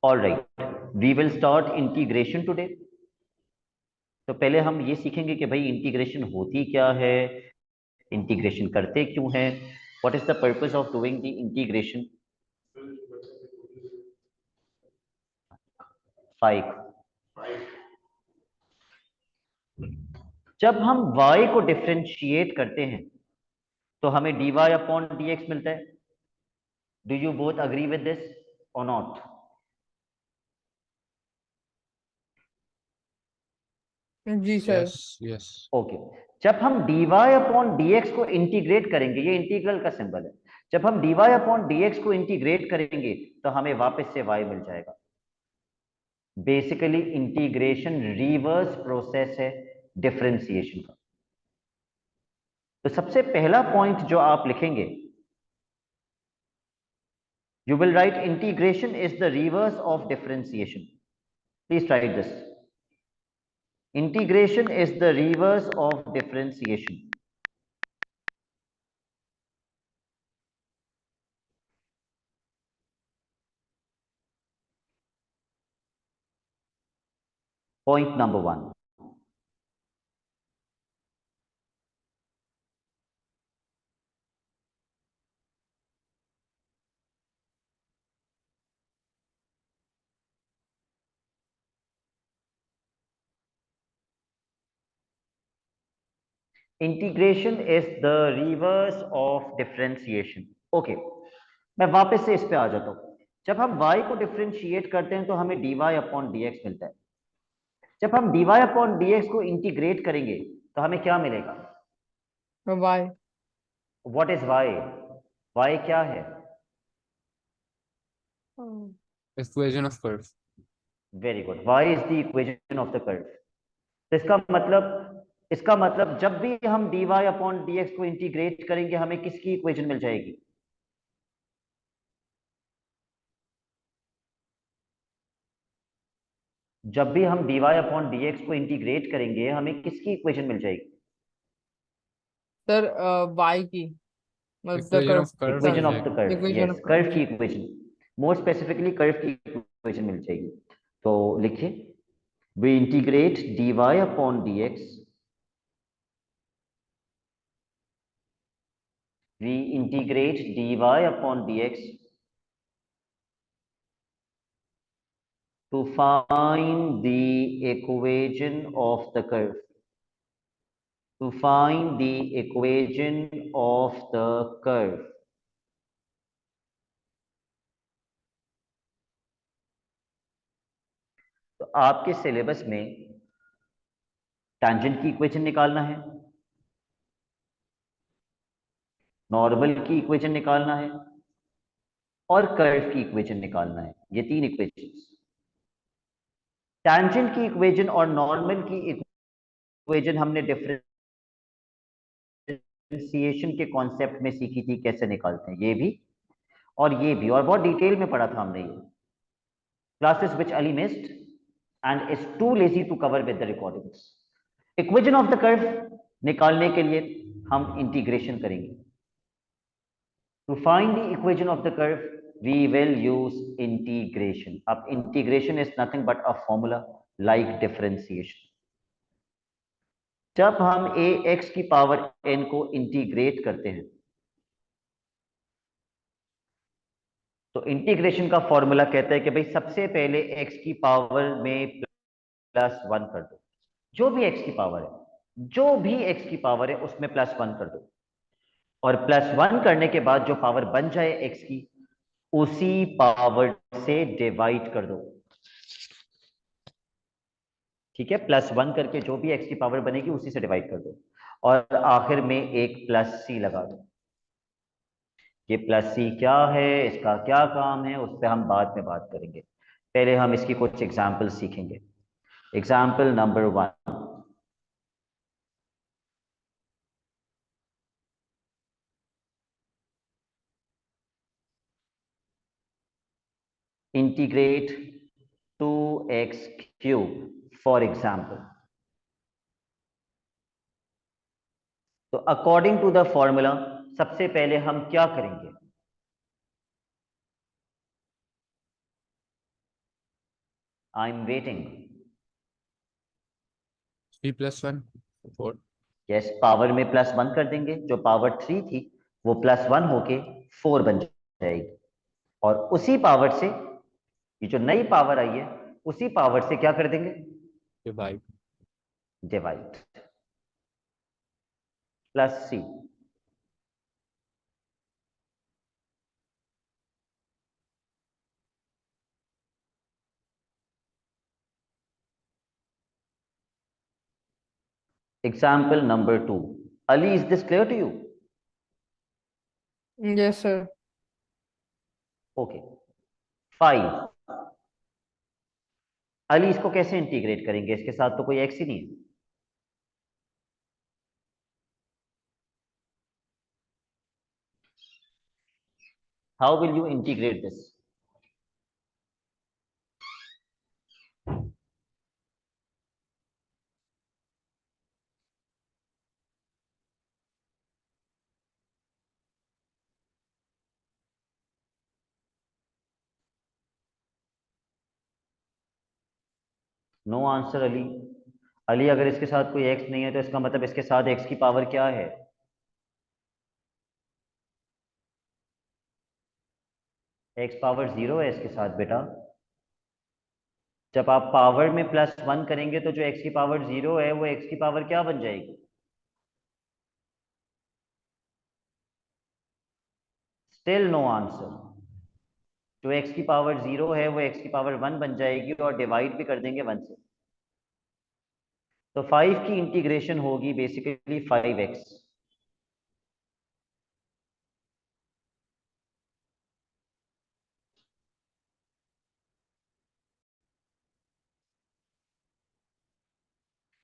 All right, we will start integration today. तो पहले हम ये सीखेंगे कि भाई इंटीग्रेशन होती क्या है, इंटीग्रेशन करते क्यों हैं, what is the purpose of doing the integration. Five, जब हम y को डिफरेंशिएट करते हैं तो हमें dy अपॉन dx मिलता है। Do you both agree with this और नॉट? जी सर। Yes yes. ओके, जब हम dy अपॉन dx को इंटीग्रेट करेंगे, ये इंटीग्रल का सिंबल है, जब हम dy अपॉन dx को इंटीग्रेट करेंगे तो हमें वापस से y मिल जाएगा। बेसिकली इंटीग्रेशन रिवर्स प्रोसेस है डिफरेंशिएशन का। तो सबसे पहला पॉइंट जो आप लिखेंगे, you will write integration is the reverse of differentiation. Please right this, integration is the reverse of differentiation. Point number one. Integration is the reverse of differentiation. Okay, मैं वापस से इस पे आ जाता हूं। जब हम y को डिफरेंशिएट करते हैं तो हमें dy अपॉन dx मिलता है। जब हम dy अपॉन dx को इंटीग्रेट करेंगे तो हमें क्या मिलेगा? Y. What is y? y क्या है? Equation of curve. Very good, y is the equation of the curve. तो इसका मतलब जब भी हम dy अपॉन dx को इंटीग्रेट करेंगे हमें किसकी इक्वेशन मिल जाएगी? जब भी हम dy अपॉन dx को इंटीग्रेट करेंगे हमें किसकी इक्वेशन मिल जाएगी? सर वाई की, मतलब इक्वेशन कर्व ऑफ कर्व का मिल इक्वेशन ऑफ द जाएगी। Curve, equation yes, of curve curve की जी। इक्वेशन, मोर स्पेसिफिकली कर्व की इक्वेशन मिल जाएगी। तो लिखिए, we integrate dy upon dx, we integrate dy upon dx to find the equation of the curve, to find the equation of the curve. तो आपके syllabus में टैंजेंट की equation निकालना है, नॉर्मल की इक्वेशन निकालना है और कर्व की इक्वेशन निकालना है। ये तीन इक्वेशंस, टैंजेंट की इक्वेशन और नॉर्मल की इक्वेशन हमने डिफरेंशिएशन के कॉन्सेप्ट में सीखी थी, कैसे निकालते हैं, ये भी और ये भी, और बहुत डिटेल में पढ़ा था हमने ये, classes which Ali missed and is too lazy to cover with the recordings. Equation of the curve निकालने के लिए हम इंटीग्रेशन करेंगे। To find the equation of the curve we will use integration. अब integration is nothing but a formula like differentiation. जब हम a x की power n को इंटीग्रेट करते हैं तो इंटीग्रेशन का फॉर्मूला कहता है कि भाई सबसे पहले एक्स की पावर में प्लस वन कर दो। जो भी एक्स की पावर है, जो भी एक्स की पावर है उसमें प्लस वन कर दो, और प्लस वन करने के बाद जो पावर बन जाए एक्स की, उसी पावर से डिवाइड कर दो। ठीक है, प्लस वन करके जो भी एक्स की पावर बनेगी उसी से डिवाइड कर दो, और आखिर में एक प्लस सी लगा दो। ये प्लस सी क्या है, इसका क्या काम है, उस पर हम बाद में बात करेंगे। पहले हम इसकी कुछ एग्जाम्पल सीखेंगे। Example number one, integrate 2x cube for example. तो अकॉर्डिंग टू द फॉर्मूला सबसे पहले हम क्या करेंगे? I am waiting. 3 plus 1, 4. Yes, power में +1 कर देंगे, जो पावर 3 थी वो +1 होके 4 बन जाएगी, और उसी पावर से ये जो नई पावर आई है उसी पावर से क्या कर देंगे, Divide. Divide. +C। Example number 2. Ali, is this clear to you? Yes, sir. Okay. 5. Ali इसको कैसे इंटीग्रेट करेंगे, इसके साथ तो कोई एक्स ही नहीं है। How will you integrate this? No answer Ali. Ali, अगर इसके साथ कोई एक्स नहीं है तो इसका मतलब इसके साथ एक्स की पावर क्या है? एक्स पावर 0 है इसके साथ बेटा। जब आप पावर में +1 करेंगे तो जो एक्स की पावर 0 है वो एक्स की पावर क्या बन जाएगी? Still no answer. जो एक्स की पावर 0 है वो एक्स की पावर 1 बन जाएगी, और डिवाइड भी कर देंगे 1 से। तो 5 की इंटीग्रेशन होगी बेसिकली 5x।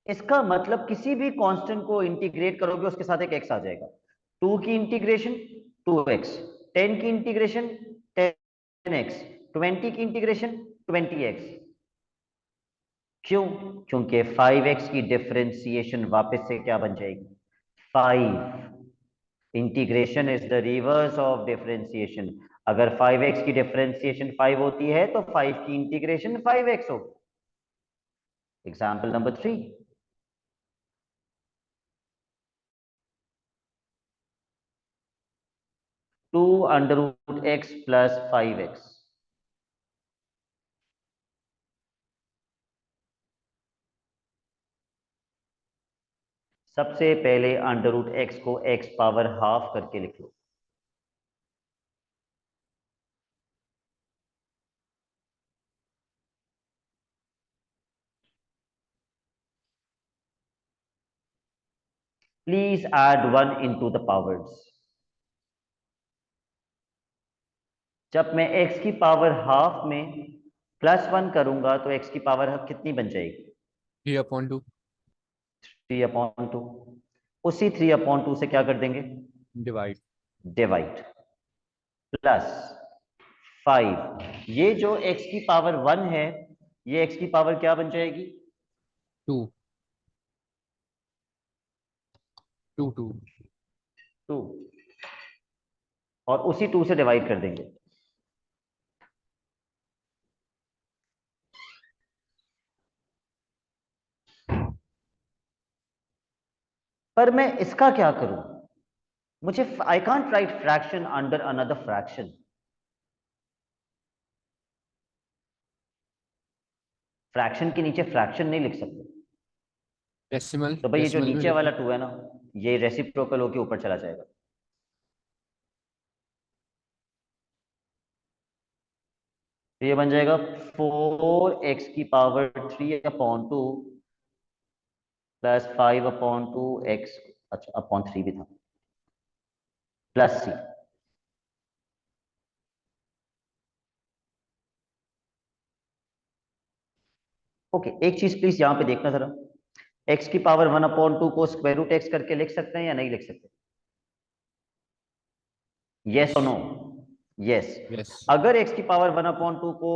इसका मतलब किसी भी कांस्टेंट को इंटीग्रेट करोगे उसके साथ एक एक्स आ जाएगा। 2 की इंटीग्रेशन 2x, 10 की इंटीग्रेशन 10x, 20 की इंटीग्रेशन 20x। क्यों? क्योंकि 5x की डिफरेंशिएशन वापस से क्या बन जाएगी? 5। Integration is the reverse of differentiation. अगर 5x की डिफरेंशिएशन 5 होती है तो 5 की इंटीग्रेशन 5x होगी। Example number 3। 2√x + 5x। सबसे पहले √x को x पावर हाफ करके लिख लो। Please add 1 into the powers. जब मैं x की पावर हाफ में +1 करूंगा तो x की पावर कितनी बन जाएगी? 3/2. 3/2। उसी 3/2 से क्या कर देंगे? Divide. डिवाइड। +5। ये जो x की पावर 1 है ये x की पावर क्या बन जाएगी? 2. 2, 2. 2। और उसी 2 से डिवाइड कर देंगे। पर मैं इसका क्या करूं? मुझे I can't right fraction under another fraction. Fraction के नीचे फ्रैक्शन नहीं लिख सकते। Decimal. तो भाई ये जो Decimal में नीचे वाला लिखो. 2 है ना, ये रेसिप्रोकल होके ऊपर चला जाएगा। तो ये बन जाएगा 4x की पावर 3/2 + 5/2 x, अच्छा अपॉन 3 भी था, +c। ओके, एक चीज प्लीज यहां पे देखना जरा। x की पावर 1/2 को √x करके लिख सकते हैं या नहीं लिख सकते? यस और नो? यस। Yes. अगर x की पावर 1/2 को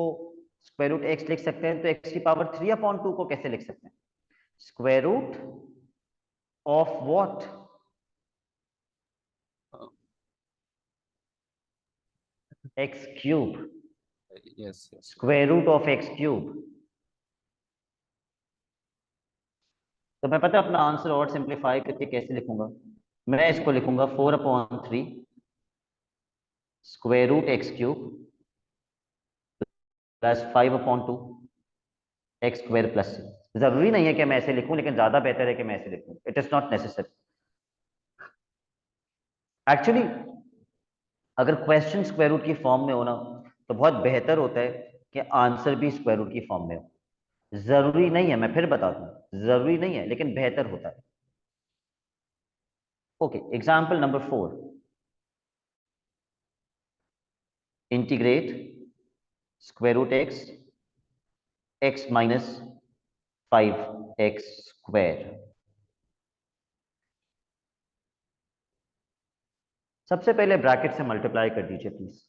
√x लिख सकते हैं तो x की पावर 3/2 को कैसे लिख सकते हैं? Square root of what? Uh, x cube. yes, yes. Square root of x cube. तो मैं पता है अपना आंसर और सिंप्लीफाई करके कैसे लिखूंगा। मैं इसको लिखूंगा 4/3 square root X cube plus 5/2 X square plus 6। जरूरी नहीं है कि मैं ऐसे लिखूं, लेकिन ज्यादा बेहतर है कि मैं ऐसे लिखूं। It is not necessary actually. अगर क्वेश्चन स्क्वायर रूट की फॉर्म में हो ना, तो बहुत बेहतर होता है कि आंसर भी स्क्वायर रूट की फॉर्म में हो। जरूरी नहीं है, मैं फिर बता दूं, जरूरी नहीं है, लेकिन बेहतर होता है। Okay, example number 4। Integrate square root X minus 5x square. सबसे पहले ब्रैकेट से मल्टीप्लाई कर दीजिए प्लीज।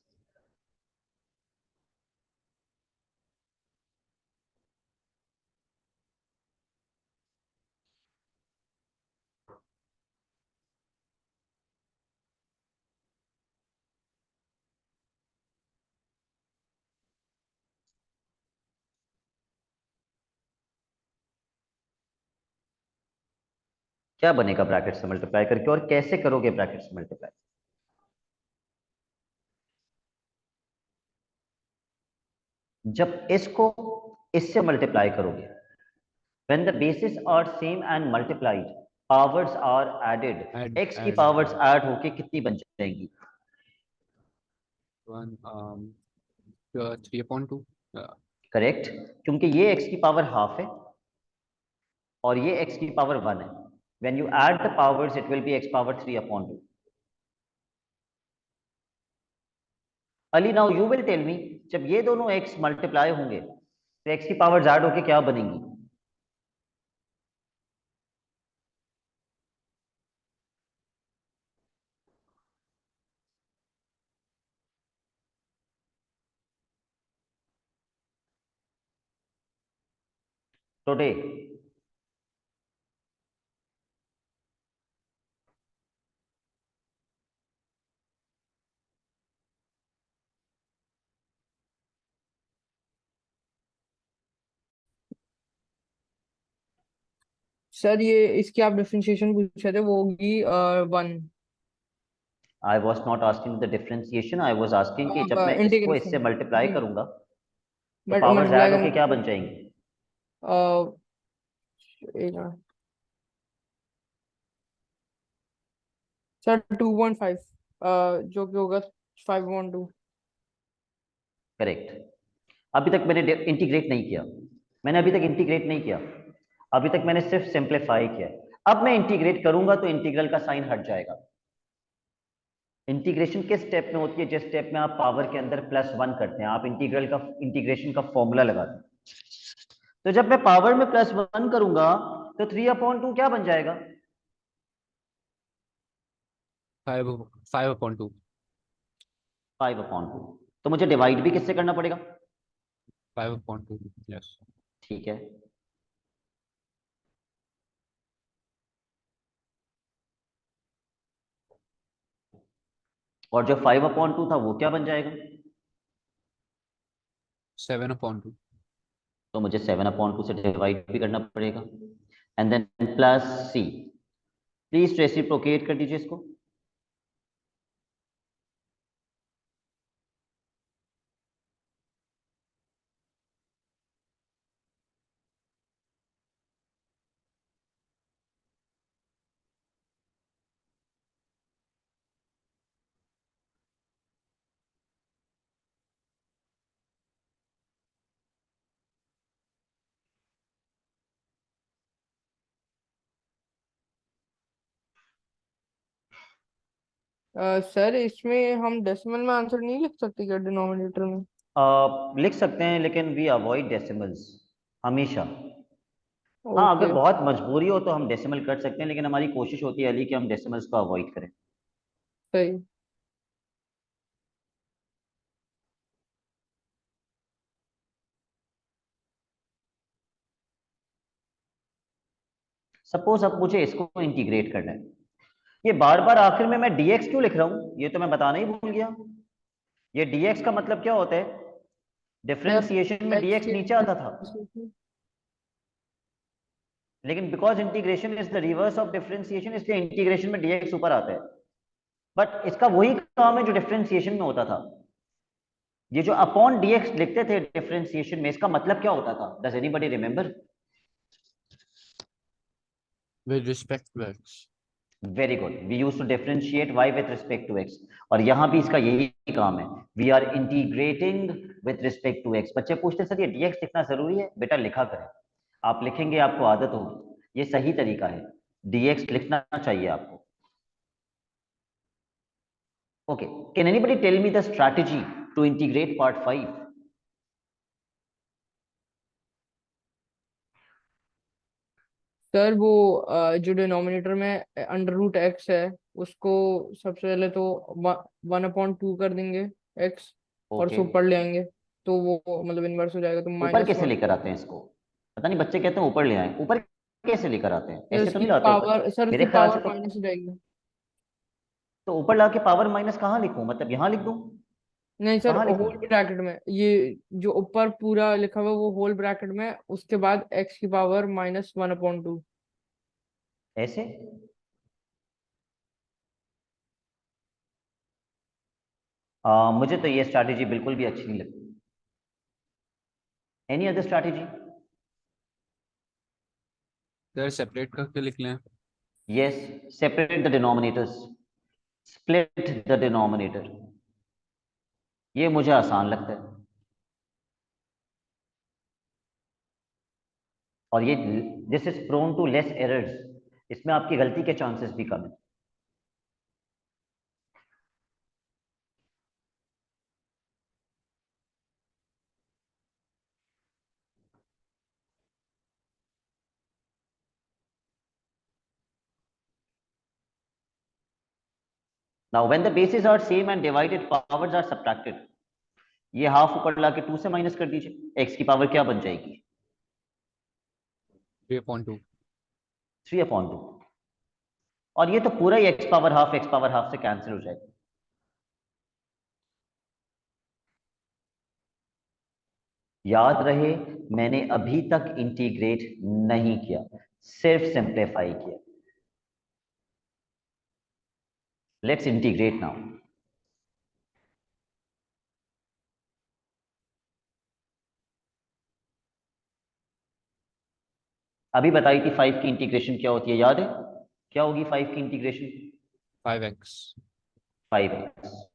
क्या बनेगा ब्रैकेट से मल्टीप्लाई करके, और कैसे करोगे ब्रैकेट से मल्टीप्लाई? जब इसको इससे मल्टीप्लाई करोगे, when the bases are same and multiplied, powers are added, x की पावर्स ऐड होके कितनी बन जाएंगी? 3/2। करेक्ट, क्योंकि ये x की पावर हाफ है और ये x की पावर 1 है। when you add the powers it will be x power 3/2। Ali, now you will tell me, जब ये दोनों x मल्टीप्लाई होंगे तो x की पावर्स ऐड होके क्या बनेंगी? टुडे सर ये इसकी आप डिफरेंशिएशन पूछ रहे थे, वो होगी 1। I was not asking the differentiation, I was asking कि जब मैं इसको इससे इंटीग्रेशन मल्टीप्लाई जी, करूंगा तो बट पावर्स मल्टीप्लाई ऐड होके क्या करेंगे बन जाएंगी? एक मिनट सर, 2.5 जो कि होगा 5.2। करेक्ट। अभी तक मैंने इंटीग्रेट नहीं किया, मैंने अभी तक इंटीग्रेट नहीं किया, अभी तक मैंने सिर्फ सिंप्लीफाई किया। अब मैं इंटीग्रेट करूंगा तो इंटीग्रल का साइन हट जाएगा। इंटीग्रेशन किस स्टेप में होती है? जिस स्टेप में आप पावर के अंदर +1 करते हैं, आप इंटीग्रेशन का फॉर्मूला लगाते हैं। तो जब मैं पावर में +1 करूंगा तो 3/2 क्या बन जाएगा? 5/2। 5/2। तो मुझे डिवाइड भी किससे करना पड़ेगा? 5/2। यस। ठीक है। और जो 5/2 था वो क्या बन जाएगा? 7/2। तो मुझे 7/2 से डिवाइड भी करना पड़ेगा। And then plus C. Please reciprocate कर दीजिए इसको। सर इसमें हम डेसिमल में आंसर नहीं लिख सकते क्या, डिनोमिनेटर में? लिख सकते हैं, लेकिन वी अवॉइड डेसिमल्स हमेशा। हाँ, अगर ओके। बहुत मजबूरी हो तो हम डेसिमल कर सकते हैं, लेकिन हमारी कोशिश होती है अली कि हम डेसिमल्स को अवॉइड करें। सही। सपोज अब मुझे इसको इंटीग्रेट करना है, ये बार बार आखिर में मैं dx क्यों लिख रहा हूं, ये तो मैं बताना ही भूल गया। ये dx का मतलब क्या होता है? सर डिफरेंशिएशन में एक्स dx के नीचे आता था। लेकिन because integration is the reverse of differentiation, इसलिए इंटीग्रेशन में dx ऊपर आता है। बट इसका वही काम है जो डिफरेंशिएशन में होता था। ये जो अपॉन dx लिखते थे डिफरेंशिएशन में, इसका मतलब क्या होता था? Does anybody remember? With respect to x. Very good, we use to differentiate y with respect to x, और यहां भी इसका यही काम है, we are integrating with respect to x। बच्चे पूछते सर ये dx लिखना जरूरी है? बेटा लिखा करें, आप लिखेंगे आपको आदत होगी, ये सही तरीका है, dx लिखना चाहिए आपको। Okay, can anybody tell me the strategy to integrate part 5? Sir वो जो डिनोमिनेटर में अंडर रूट एक्स है, उसको सबसे पहले तो 1/2 कर देंगे एक्स, और ओके, उसको ऊपर ले आएंगे, तो वो मतलब इनवर्स हो जाएगा, तो ऊपर माइनस कैसे वन। लेकर आते हैं इसको? पता नहीं, बच्चे कहते हैं ऊपर ले आए, ऊपर कैसे लेकर आते हैं? सर ऐसे तो उसकी नहीं लाते ऊपर, पावर, सर मेरे उसकी ख्याल से पावर तो। माइनस हो जाएगी। तो ऊपर लाके पावर माइनस कहाँ लिखूं, मतलब यहाँ लिख दूं? नहीं सर, कहाँ लिखूं? होल ब्रैकेट में, ये जो ऊपर पूरा लिखा हुआ है वो होल ब्रैकेट में, उसके बाद एक्स की पावर -1/2। ऐसे? मुझे तो ये स्ट्रैटेजी बिल्कुल भी अच्छी नहीं लगती। Any other strategy? Sir separate करके लिख लें। Yes, separate the denominators, split the denominator, ये मुझे आसान लगता है, और ये this is prone to less errors, इसमें आपकी गलती के चांसेस भी कम है। Now when the basis are same and divided powers are subtracted, ये हाफ ऊपर लाके 2 से माइनस कर दीजिए, एक्स की पावर क्या बन जाएगी? 3/2. 3/2, और ये तो पूरा ही एक्स पावर हाफ से कैंसिल हो जाएगा। याद रहे, मैंने अभी तक इंटीग्रेट नहीं किया, सिर्फ सिंप्लीफाई किया। Let's integrate now. अभी बताई थी 5 की इंटीग्रेशन क्या होती है, याद है? क्या होगी 5 की integration? 5x. 5x।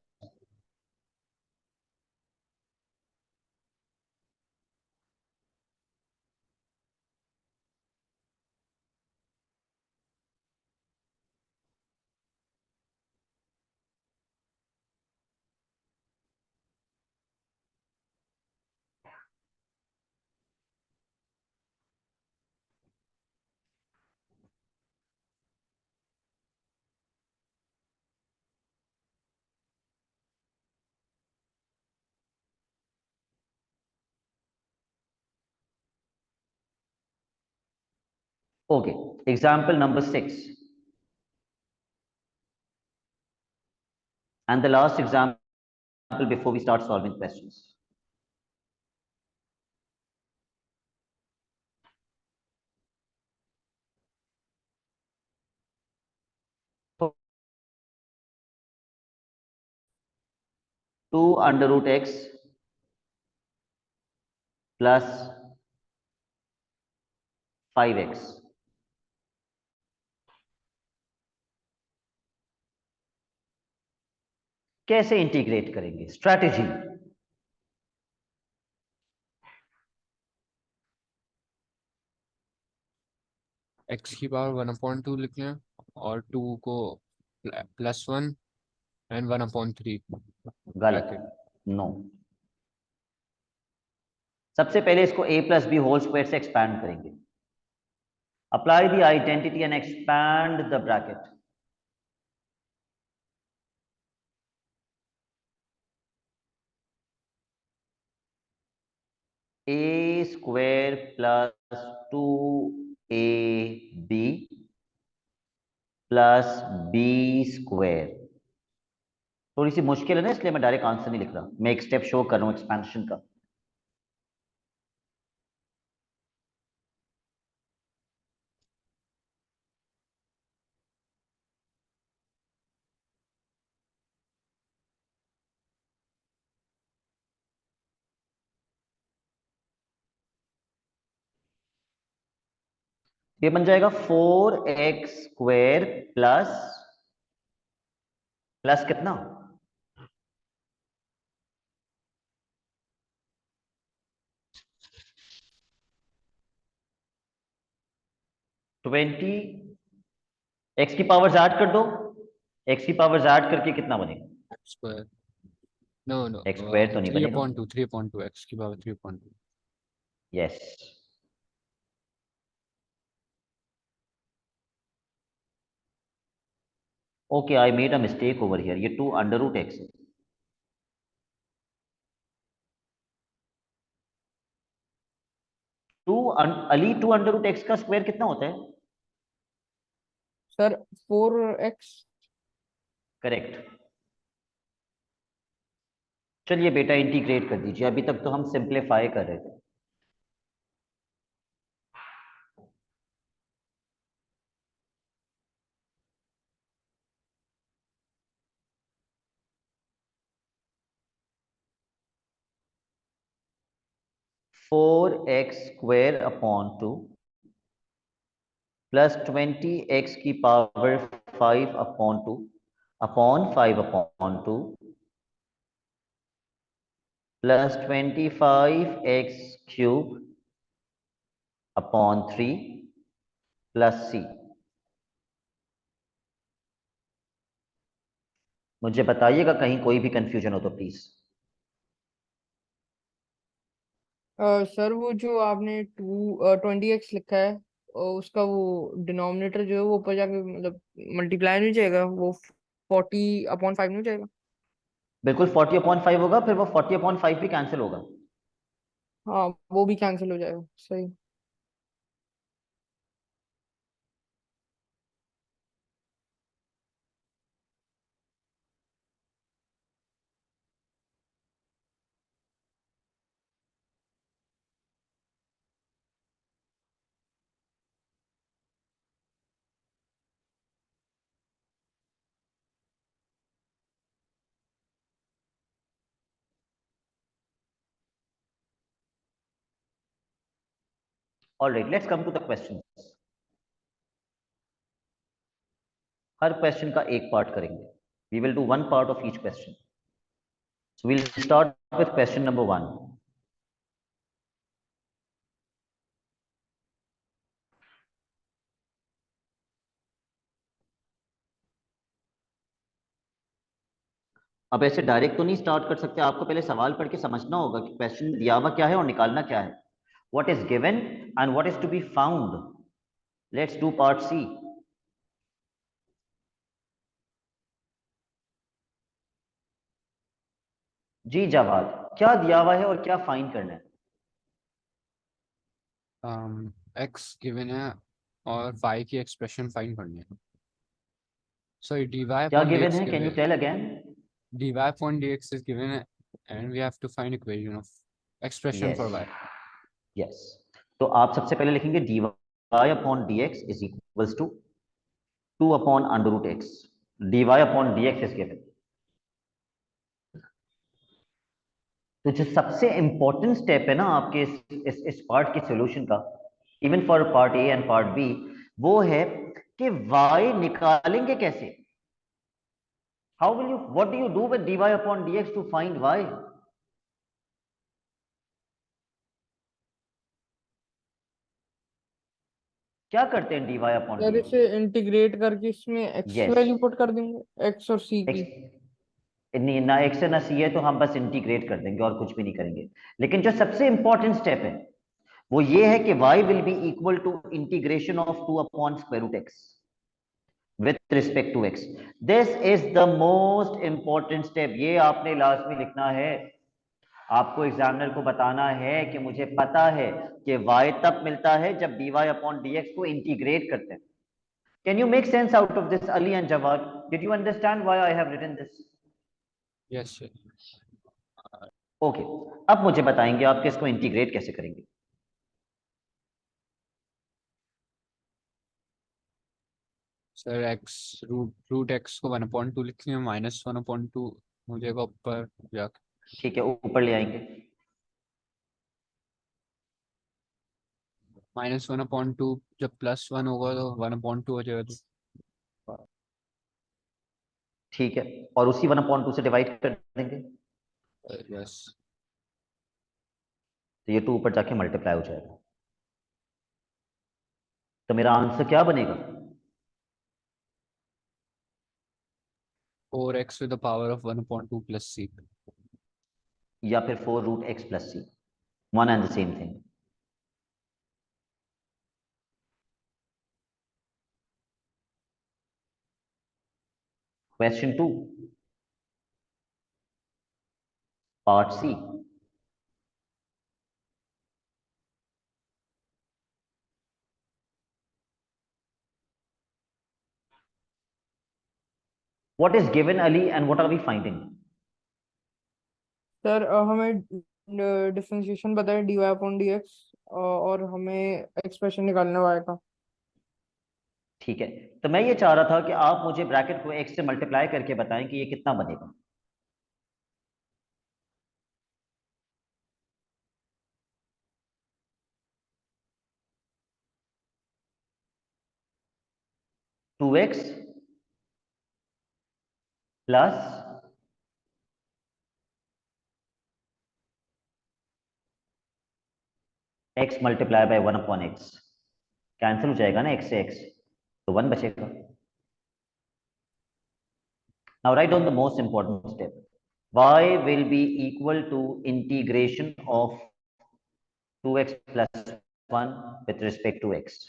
Okay, example number 6 and the last example before we start solving questions. Two under root x plus 5x, कैसे इंटीग्रेट करेंगे? स्ट्रैटेजी। x की पावर 1/2 लिख लें, और 2 को +1 एंड 1/3 गलत, ब्रैकेट। नो। सबसे पहले इसको a plus B whole square से एक्सपैंड करेंगे। Apply the identity and expand the bracket. a square plus 2ab plus B square. थोड़ी सी मुश्किल है ना, इसलिए मैं डायरेक्ट आंसर नहीं लिख रहा, मैं एक स्टेप शो कर रहा हूं एक्सपेंशन का। ये बन जाएगा 4x² प्लस प्लस कितना 20 x की पावर्स ऐड कर दो, x की पावर्स ऐड करके कितना बनेगा स्क्वायर नो x² तो नहीं थ्री बनेगा। अपॉन टू 3/2 एक्स की power 3/2 yes okay I made a mistake over here, ये 2√x है। अली 2√x का स्क्वायर कितना होता है? Sir 4x। करेक्ट। चलिए बेटा इंटीग्रेट कर दीजिए, अभी तक तो हम सिंप्लीफाई कर रहे थे। Four x square upon 2 plus 20x की power 5/2 upon 5/2 plus 25x³ upon 3 plus c। मुझे बताइएगा कहीं कोई भी कंफ्यूजन हो तो प्लीज। सर वो जो आपने 20x लिखा है, उसका वो डिनोमिनेटर जो है वो ऊपर जाके मतलब मल्टीप्लाई नहीं हो जाएगा, वो 40/5 नहीं हो जाएगा? बिल्कुल 40/5 होगा, फिर वो 40/5 भी कैंसिल होगा। हाँ, वो भी कैंसिल हो जाएगा, सही। Alright let's come to the question. हर क्वेश्चन का एक पार्ट करेंगे। We will do one part of each question. So we'll start with question number 1। अब ऐसे डायरेक्ट तो नहीं स्टार्ट कर सकते, आपको पहले सवाल पढ़ के समझना होगा कि क्वेश्चन दिया हुआ क्या है और निकालना क्या है। What is given and what is to be found. Let's do part C. जी जवाब, क्या दिया हुआ है और क्या फाइंड करना है? एक्स गिवन है और y की एक्सप्रेशन फाइंड करनी है। सॉरी dy क्या upon गिवन dx है, can you given tell again? dy upon dx is given and we have to find equation of expression yes for y. Yes. तो आप सबसे पहले लिखेंगे dy/dx is equals to 2/√x। dy/dx is given. तो जो सबसे important step है ना आपके इस पार्ट के सॉल्यूशन का, even for part A and part B, वो है कि y निकालेंगे कैसे। How will you, what do you do with dy/dx to find y? क्या करते हैं सर dy/dx? इसे इंटीग्रेट करके इसमें x की यस वैल्यू पुट कर देंगे, x और c की। नहीं, ना एक्स है ना सी है, तो हम बस इंटीग्रेट कर देंगे और कुछ भी नहीं करेंगे। लेकिन जो सबसे इंपॉर्टेंट स्टेप है वो ये है कि y will be equal to integration of 2/√x with respect to x। This is the most important step. ये आपने लास्ट में लिखना है। आपको एग्जामिनर को बताना है कि मुझे पता है कि y तब मिलता है जब dy/dx को इंटीग्रेट करते हैं। Can you make sense out of this Ali and Jawad? Did you understand why I have written this? Yes, sir. Okay अब मुझे बताएंगे आप कि इसको इंटीग्रेट कैसे करेंगे। सर x रूट x को 1/2 लिखते हैं, -1/2 हो जाएगा ऊपर जाके। ठीक है ऊपर ले आएंगे। -1/2 जब +1 होगा तो 1/2 हो जाएगा तो ठीक है, और उसी 1/2 से डिवाइड कर देंगे, यस। तो ये 2 ऊपर जाके मल्टीप्लाई हो जाएगा। तो मेरा आंसर क्या बनेगा? 4x to the power of 1/2 plus c। या फिर 4√x + c, one and the same thing. Question 2, part C. What is given, Ali, and what are we finding? Sir हमें डिफरेंशिएशन बताया dy/dx और हमें एक्सप्रेशन निकालना है y का। ठीक है, तो मैं ये चाह रहा था कि आप मुझे ब्रैकेट को x से मल्टीप्लाई करके बताएं कि ये कितना बनेगा। Two X plus x multiply by 1/x, cancel हो जाएगा ना x से x, तो 1 बचेगा। Now write down the most important step, y will be equal to integration of 2x plus 1 with respect to x.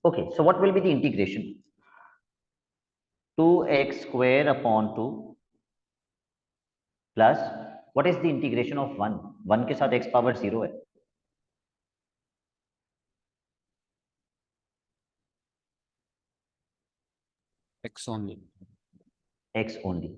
Okay, so what will be the integration? 2x square upon 2 plus what is the integration of 1? 1 के साथ x power 0 है, x only। x only।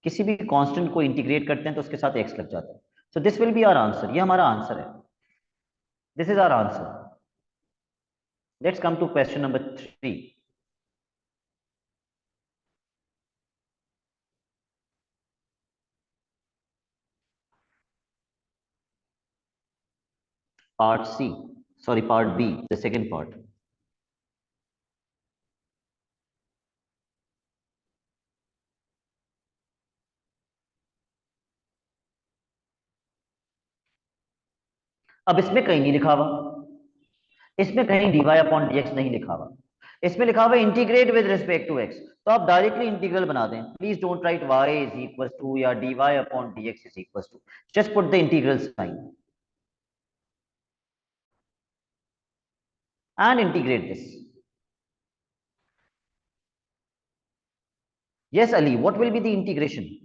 किसी भी constant को integrate करते हैं तो उसके साथ x लग जाता है। So this will be our answer, ये हमारा आंसर है, this is our answer. Let's come to question number 3। Part C, sorry part B, the second part. अब इसमें कहीं नहीं लिखा हुआ, इसमें कहीं dy/dx नहीं लिखा हुआ, इसमें लिखा हुआ integrate with respect to x, तो आप डायरेक्टली इंटीग्रल बना दें। Please don't write y is equal to या dy/dx is equal to, just put the integral sign and integrate this. Yes, Ali, what will be the integration?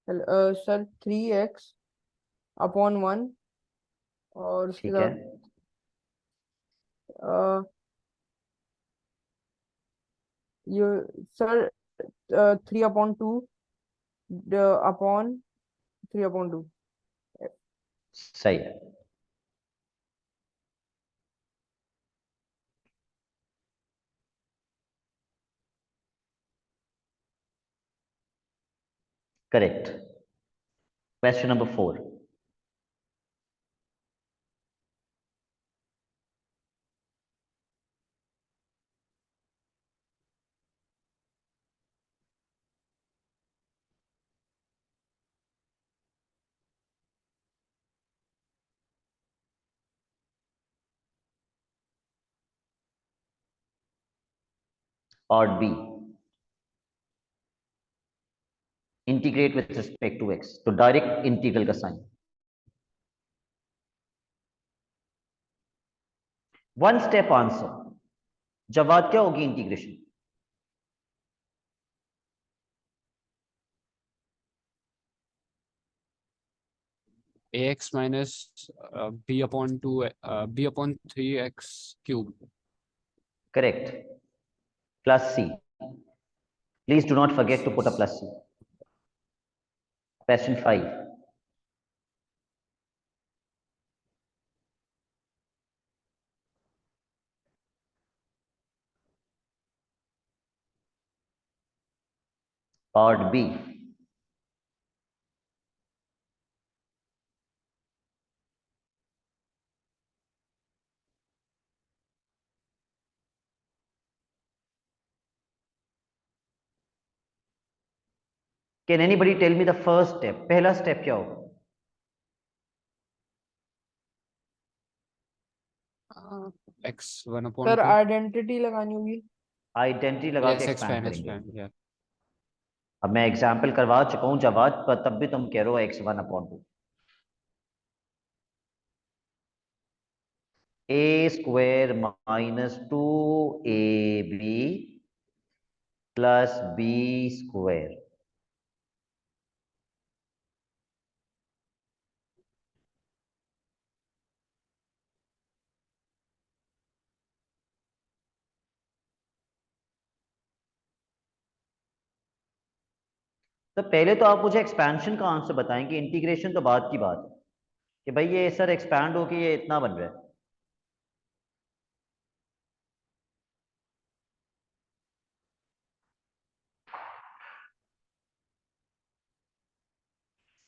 Sir 3x/1 और उसके ठीक है, साथ ये सर 3/2 अपॉन 3/2। सही है, correct. Question number 4। Part B, integrate with respect to x, तो direct integral का साइन। वन स्टेप आंसर, जवाब क्या होगी integration? ax minus b upon 2 b upon 3x cube. Correct, plus C. Please do not forget to put a plus C. Question 5। Part B. Can anybody tell me the first step? पहला step क्या होगा? x 1 upon sir 2. Identity लगानी होगी। Identity लगा के yes expand expand करेंगे। expand yeah. अब मैं एग्जाम्पल करवा चुका हूं जवाब पर, तब भी तुम कह रहे हो x1/2। a² minus 2ab plus b²। तो पहले तो आप मुझे एक्सपेंशन का आंसर बताएंगे, इंटीग्रेशन तो बाद की बात है कि भाई ये सर एक्सपैंड होके ये इतना बन रहा है।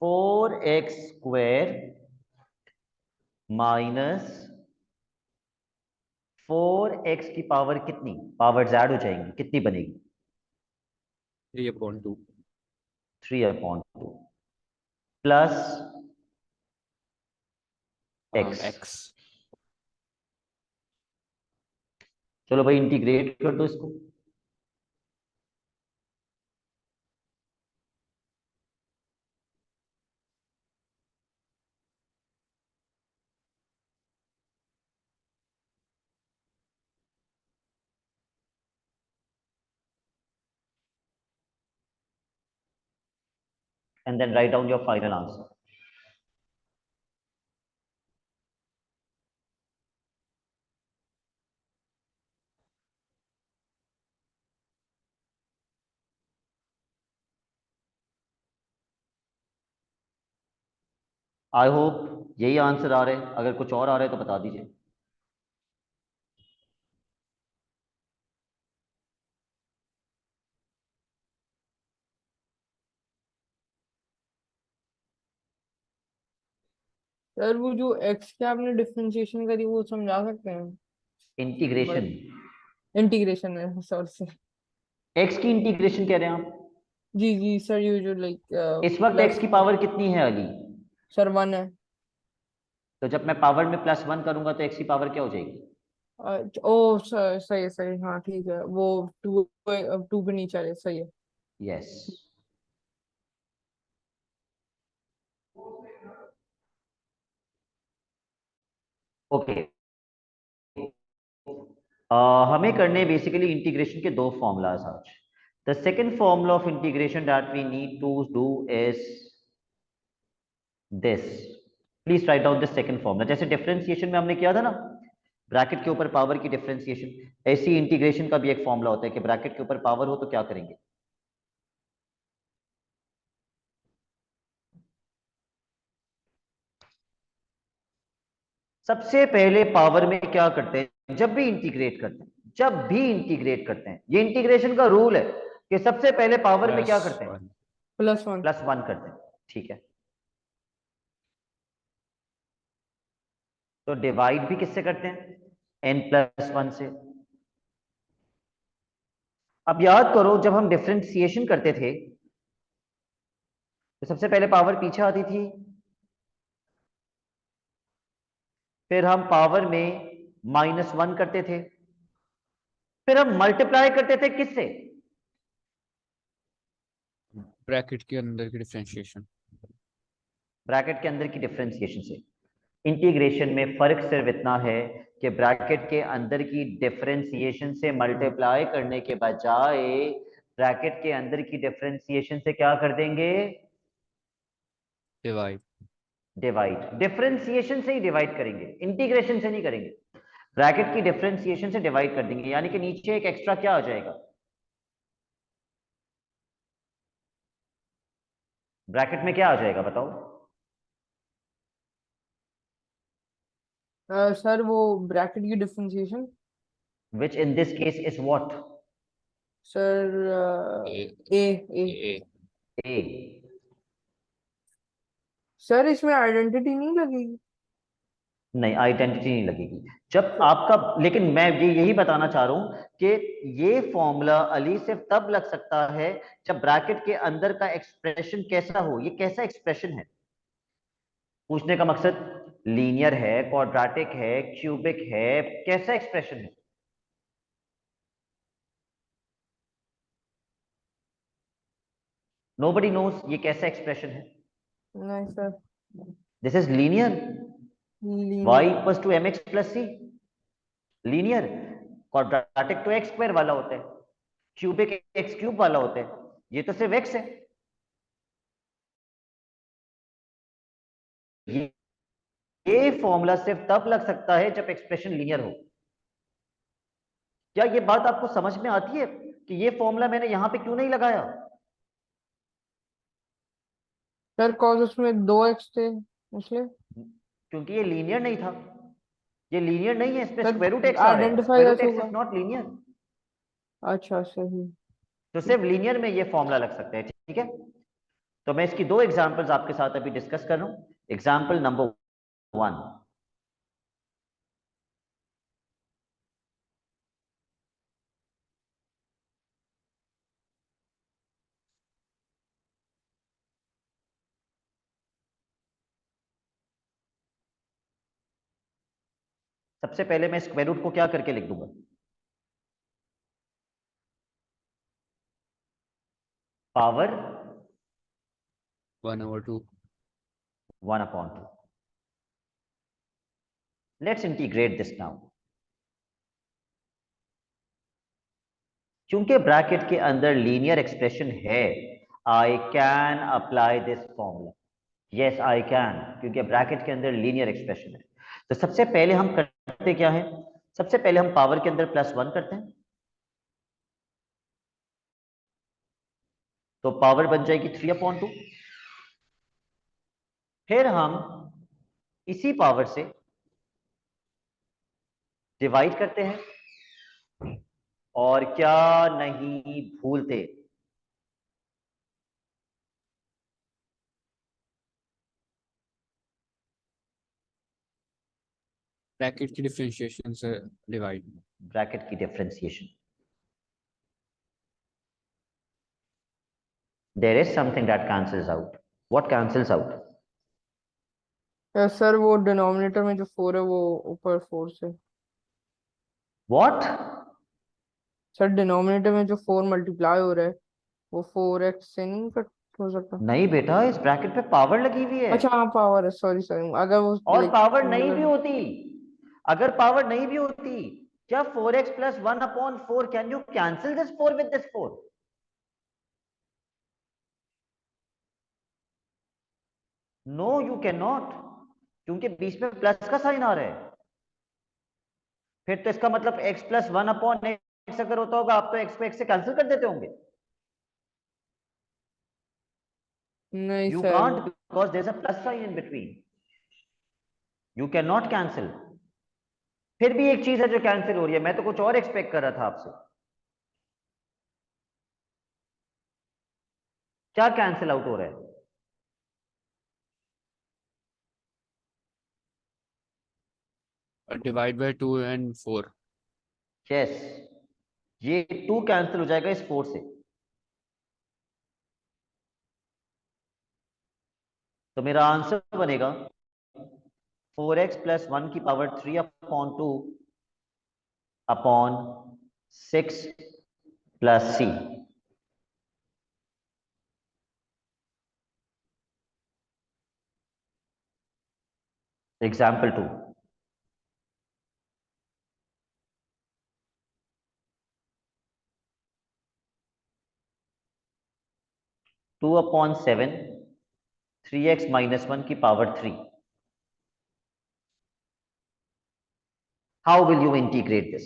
Four x square minus 4x की पावर कितनी? पावर ऐड हो जाएंगी, कितनी बनेगी? 3 upon 2. 3/2 plus x। x चलो भाई इंटीग्रेट कर दो इसको। and then write down your final answer. I hope यही आंसर आ रहे हैं, अगर कुछ और आ रहे हैं तो बता दीजिए। सर वो जो एक्स के आपने डिफरेंशिएशन करी वो समझा सकते हैं? इंटीग्रेशन। इंटीग्रेशन में सॉरी सर। x की इंटीग्रेशन कह रहे हैं आप? जी जी सर, ये जो लाइक इस वक्त x प्लस की पावर कितनी है अली? सर 1 है। तो जब मैं पावर में +1 करूंगा तो x की पावर क्या हो जाएगी? ओ सर सही है सही है, हाँ ठीक है, वो 2 पे नीचे आ रहे, सही है। यस। ओके, हमें करने बेसिकली इंटीग्रेशन के दो फॉर्मूलाज आज। The second formula of integration that we need to do is this. Please write down this second formula. जैसे डिफरेंशिएशन में हमने किया था ना, ब्रैकेट के ऊपर पावर की डिफरेंशिएशन, ऐसी इंटीग्रेशन का भी एक फॉर्मूला होता है कि ब्रैकेट के ऊपर पावर हो तो क्या करेंगे? सबसे पहले पावर में क्या करते हैं जब भी इंटीग्रेट करते हैं? जब भी इंटीग्रेट करते हैं, ये इंटीग्रेशन का रूल है कि सबसे पहले पावर में क्या करते हैं? +1. +1। +1 करते हैं, ठीक है। तो डिवाइड भी किससे करते हैं? n+1 से। अब याद करो जब हम डिफरेंशिएशन करते थे तो सबसे पहले पावर पीछे आती थी, फिर हम पावर में -1 करते थे, फिर हम मल्टीप्लाई करते थे किससे? ब्रैकेट के अंदर की डिफरेंशिएशन. ब्रैकेट के अंदर की डिफरेंशिएशन से। इंटीग्रेशन में फर्क सिर्फ इतना है कि ब्रैकेट के अंदर की डिफरेंशिएशन से मल्टीप्लाई करने के बजाय ब्रैकेट के अंदर की डिफरेंशिएशन से क्या कर देंगे? डिवाइड। डिवाइड। डिफरेंशिएशन से ही डिवाइड करेंगे, इंटीग्रेशन से नहीं करेंगे। ब्रैकेट की डिफरेंशिएशन से डिवाइड कर देंगे, यानी कि नीचे एक एक्स्ट्रा क्या आ जाएगा? ब्रैकेट में क्या आ जाएगा बताओ? सर वो ब्रैकेट की differentiation. Which in this case is what? Sir A A A A A. Sir इसमें आइडेंटिटी नहीं लगेगी? नहीं, आइडेंटिटी नहीं लगेगी जब सर आपका, लेकिन मैं यही बताना चाह रहा हूं कि ये फॉर्मूला अली सिर्फ तब लग सकता है जब ब्रैकेट के अंदर का एक्सप्रेशन कैसा हो। ये कैसा एक्सप्रेशन है पूछने का मकसद? लीनियर है, क्वाड्रेटिक है, क्यूबिक है, कैसा एक्सप्रेशन है? नोबडी नोज ये कैसा एक्सप्रेशन है। नहीं sir. This is linear. y linear. Equals to mx plus c। Linear. Quadratic तो एक्स स्क्वायर वाला होता है, क्यूबिक एक्स क्यूब वाला होता है, ये तो सिर्फ एक्स है। ये फॉर्मूला सिर्फ तब लग सकता है जब एक्सप्रेशन लीनियर हो। क्या ये बात आपको समझ में आती है कि ये फॉर्मूला मैंने यहां पे क्यों नहीं लगाया? सर कॉज उसमें 2x थे इसलिए। क्योंकि ये लीनियर नहीं था। ये लीनियर नहीं है, इसमें सर स्क्वायर रूट एक्स आ रहा है, आइडेंटिफाई स्क्वायर रूट कैसे एक्स होगा? Is not linear. अच्छा सही। तो सिर्फ लीनियर में ये फॉर्मूला लग सकता है, ठीक है। तो मैं इसकी दो एग्जांपल्स आपके साथ अभी डिस्कस कर रहा हूं। Example number 1। सबसे पहले मैं स्क्वायर रूट को क्या करके लिख दूंगा? Power 1/2। 1/2। Let's integrate this now. क्योंकि ब्रैकेट के अंदर लीनियर एक्सप्रेशन है, I can apply this formula. Yes I can, क्योंकि ब्रैकेट के अंदर लीनियर एक्सप्रेशन है। तो सबसे पहले हम करते क्या है? सबसे पहले हम पावर के अंदर +1 करते हैं, तो पावर बन जाएगी 3/2। फिर हम इसी पावर से डिवाइड करते हैं, और क्या नहीं भूलते? ब्रैकेट की डिफरेंशिएशन से डिवाइड। ब्रैकेट की differentiation. there is something that cancels out. What cancels out? Sir वो डिनोमिनेटर में जो 4 है वो ऊपर 4 से। What? सर डिनोमिनेटर में जो 4 मल्टीप्लाई हो रहा है वो 4x से नहीं कट हो सकता? नहीं बेटा, इस ब्रैकेट पे पावर लगी हुई है। अच्छा हाँ पावर है, सॉरी सॉरी, अगर वो और लाइक पावर नहीं भी सिंगुलर। होती, अगर पावर नहीं भी होती, क्या 4x + 1/4 can you cancel this 4 with this 4? No you can not, क्योंकि बीच में प्लस का साइन आ रहा है। फिर तो इसका मतलब x + 1/x अगर होता होगा, आप तो x को x से कैंसिल कर देते होंगे। नहीं You sir. can't, because there's a plus sign in between. You cannot cancel. फिर भी एक चीज है जो कैंसिल हो रही है, मैं तो कुछ और एक्सपेक्ट कर रहा था आपसे। क्या कैंसिल आउट हो रहा है? Divide by 2 and 4। यस, ये 2 कैंसिल हो जाएगा इस 4 से। तो मेरा आंसर बनेगा 4x + 1 की power 3/2 upon 6 + c। Example 2, 2/7 3x - 1 की power 3. How will you integrate this?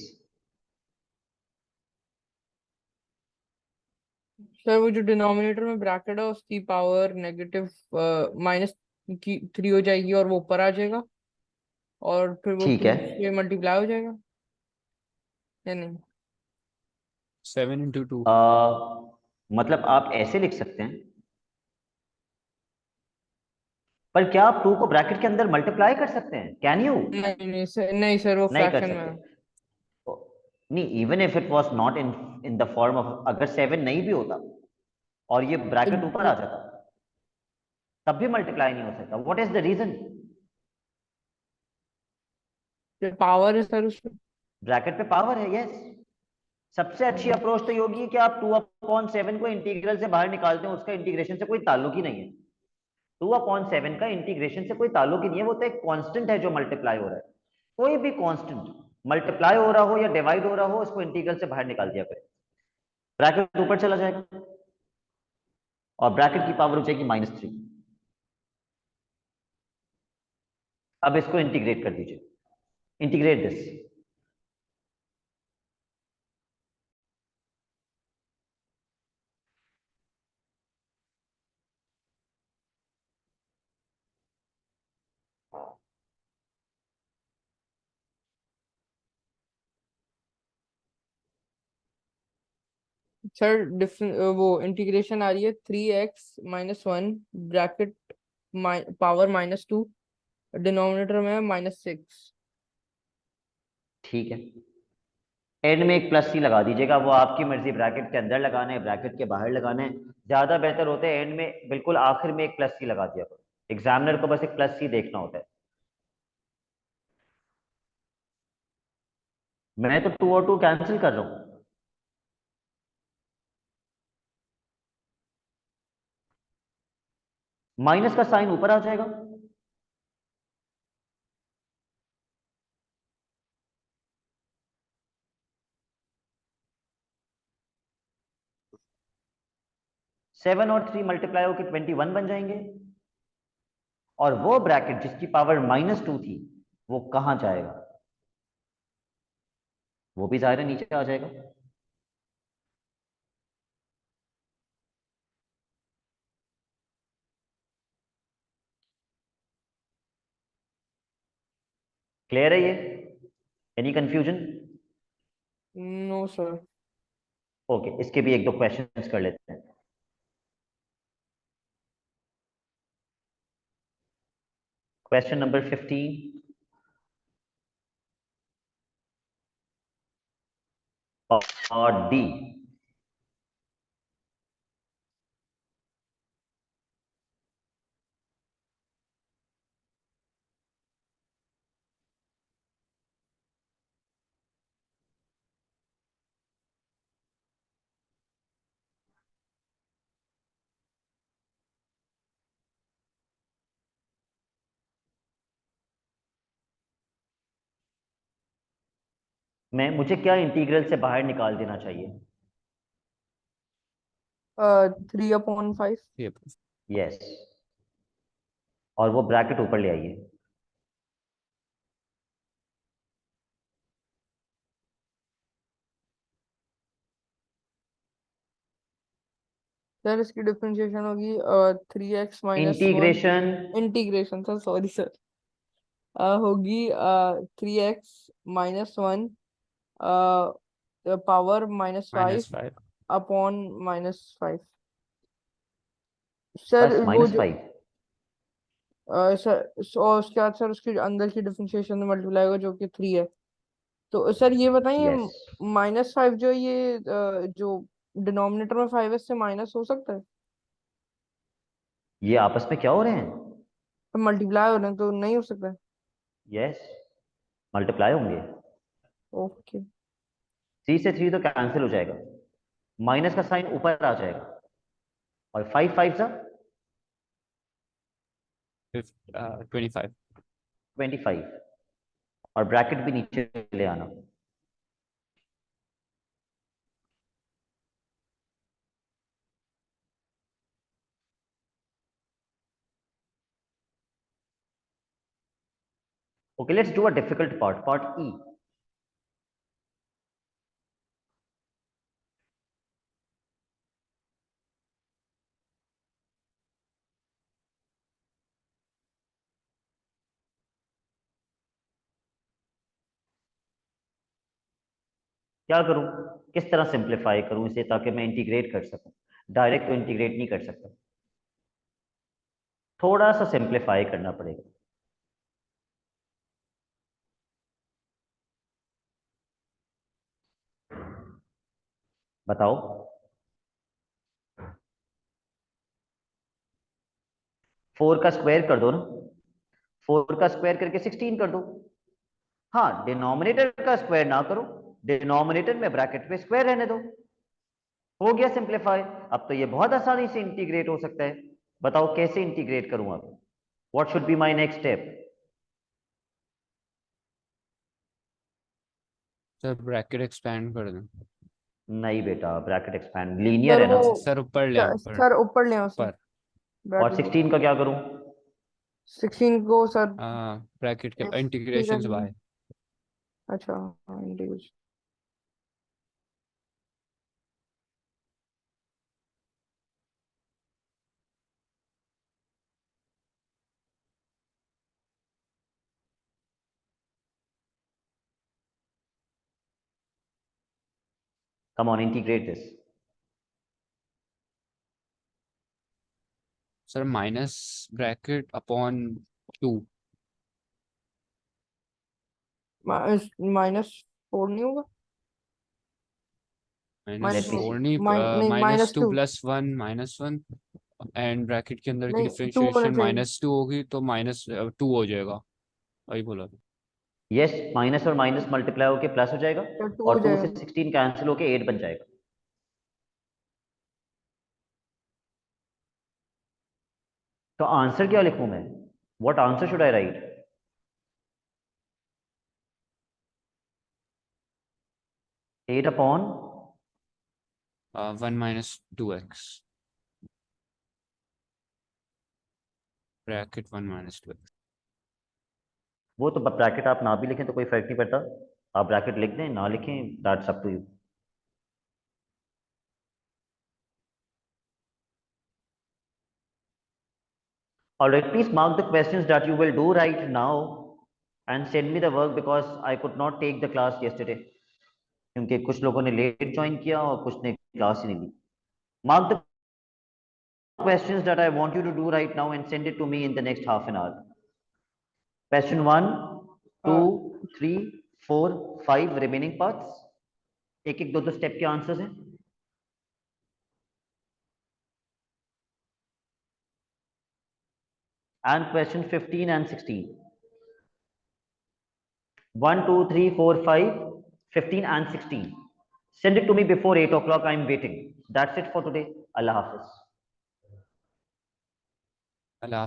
Sir वो जो डिनोमिनेटर में ब्रैकेट है उसकी पावर नेगेटिव माइनस की 3 हो जाएगी और वो ऊपर आ जाएगा, और फिर वो ठीक 2 है. से मल्टीप्लाई हो जाएगा या नहीं? 7 × 2. मतलब आप ऐसे लिख सकते हैं, पर क्या आप 2 को ब्रैकेट के अंदर मल्टीप्लाई कर सकते हैं? Can you? नहीं सर वो नहीं कर फ्रैक्शन में सकते. है। नहीं, even if it was not in the form of, अगर 7 नहीं भी होता और ये ब्रैकेट ऊपर आ जाता, तब भी मल्टीप्लाई नहीं हो सकता. What is the reason? Power है सर उसमें। ब्रैकेट पे पावर है, यस. सबसे अच्छी अप्रोच तो ये होगी कि आप 2/7 को इंटीग्रल से बाहर निकालते हैं, उसका इंटीग्रेशन से कोई ताल्लुक ही नहीं है. 2/7 का इंटीग्रेशन से कोई ताल्लुक ही नहीं है, वो तो एक कांस्टेंट है जो मल्टीप्लाई हो रहा है. कोई भी कांस्टेंट मल्टीप्लाई हो रहा हो या डिवाइड हो रहा हो, उसको इंटीग्रल से बाहर निकाल दिया करें, ब्रैकेट ऊपर चला जाएगा और ब्रैकेट की पावर हो जाएगी -3. अब इसको इंटीग्रेट कर दीजिए. Integrate this. सर वो इंटीग्रेशन आ रही है 3x - 1 ब्रैकेट पावर -2, डिनोमिनेटर में -6। ठीक है. एंड में एक प्लस सी लगा दीजिएगा, वो आपकी मर्जी, ब्रैकेट के अंदर लगाना है, ब्रैकेट के बाहर लगाना है. ज्यादा बेहतर होता है एंड में, बिल्कुल आखिर में एक प्लस सी लगा दिया करो. एग्जामिनर को बस एक प्लस सी देखना होता है. मैं तो 2 और 2 कैंसिल कर रहा हूं. माइनस का साइन ऊपर आ जाएगा. सेवन और 3 मल्टीप्लाई होकर 21 बन जाएंगे. और वो ब्रैकेट जिसकी पावर -2 थी, वो कहां जाएगा? वो भी जाहिर है नीचे आ जाएगा. क्लियर है ये? Any confusion? No sir. Okay, इसके भी एक दो क्वेश्चंस कर लेते हैं. क्वेश्चन नंबर 15 और डी. मुझे क्या इंटीग्रल से बाहर निकाल देना चाहिए? 3/5। Yep. यस. और वो ब्रैकेट ऊपर ले आइए. सर इसकी डिफरेंशिएशन होगी 3x - 1 integration. Integration, sir sorry sir, होगी 3x - 1 पावर -5 -5. अपॉन -5। सर बस वो जो -5. सर और उसके बाद सर उसके अंदर की डिफरेंशिएशन में मल्टीप्लाई होगा जो कि 3 है। तो सर ये बताइए, यस. -5 जो ये जो डिनोमिनेटर में 5 है इससे माइनस हो सकता है? ये आपस में क्या हो रहे हैं? तो मल्टीप्लाई हो रहे हैं तो नहीं हो सकता है? यस, मल्टीप्लाई होंगे. ओके। 3 से 3 तो कैंसिल हो जाएगा, माइनस का साइन ऊपर आ जाएगा, और 5 5 सा 25. 25 और ब्रैकेट भी नीचे ले आना। Okay, let's do a difficult part, part E. क्या करूं, किस तरह सिंप्लीफाई करूं इसे ताकि मैं इंटीग्रेट कर सकूं? डायरेक्ट तो इंटीग्रेट नहीं कर सकता, थोड़ा सा सिंप्लीफाई करना पड़ेगा। बताओ। 4 का स्क्वायर कर दो ना, 4 का स्क्वायर करके 16 कर दो। हाँ, डिनोमिनेटर का स्क्वायर ना करो, डिनोमिनेटर में ब्रैकेट पे स्क्वायर रहने दो। हो गया सिंप्लीफाई। अब तो ये बहुत आसानी से इंटीग्रेट हो सकता है। बताओ कैसे इंटीग्रेट करूं अब? What should be my next step? Sir bracket expand कर दें। नहीं बेटा, ब्रैकेट एक्सपैंड लीनियर सर है ना। वो सर ऊपर ले ऊपर सर ऊपर ले उसे ऊपर और ब्रैकेट 16 का क्या करूं? 16 को सर ब्रैकेट के ऐसे इंटीग्रेशन करना। बाय। अच्छा हाँ integration. Come on, integrate this. Sir minus bracket upon 2। -4 नहीं होगा? माइनस माइनस लेट मी सी। फोर नहीं, नहीं minus two -2 plus one -1 and bracket के अंदर की नहीं 2 होना डिफरेंशिएशन चाहिए। -2 होगी तो -2 हो जाएगा। वही बोला था। यस, माइनस और माइनस मल्टीप्लाई होके प्लस हो जाएगा क्या 2 हो और 2 से जाएगा? 16 कैंसिल होके 8 बन जाएगा। तो आंसर क्या लिखूं मैं? What answer should I right? 8 upon 1 -2x bracket 1 -2x। वो तो ब्रैकेट आप ना भी लिखें तो कोई फर्क नहीं पड़ता, आप ब्रैकेट लिख दें ना लिखें, that's up to you. Alright, please mark the questions that you will do right now and send me the work because I could not take the class yesterday. क्योंकि कुछ लोगों ने लेट ज्वाइन किया और कुछ ने क्लास ही नहीं ली। Mark the questions that I want you to do right now and send it to me in the next half an hour. Question 1, 2, 3, 4, 5 remaining parts. एक एक दो दो स्टेप के आंसर्स हैं। And question 15 and 16. 1, 2, 3, 4, 5, 15 and 16. Send it to me before 8 o'clock. I'm waiting. That's it for today. Allah Hafiz. Allah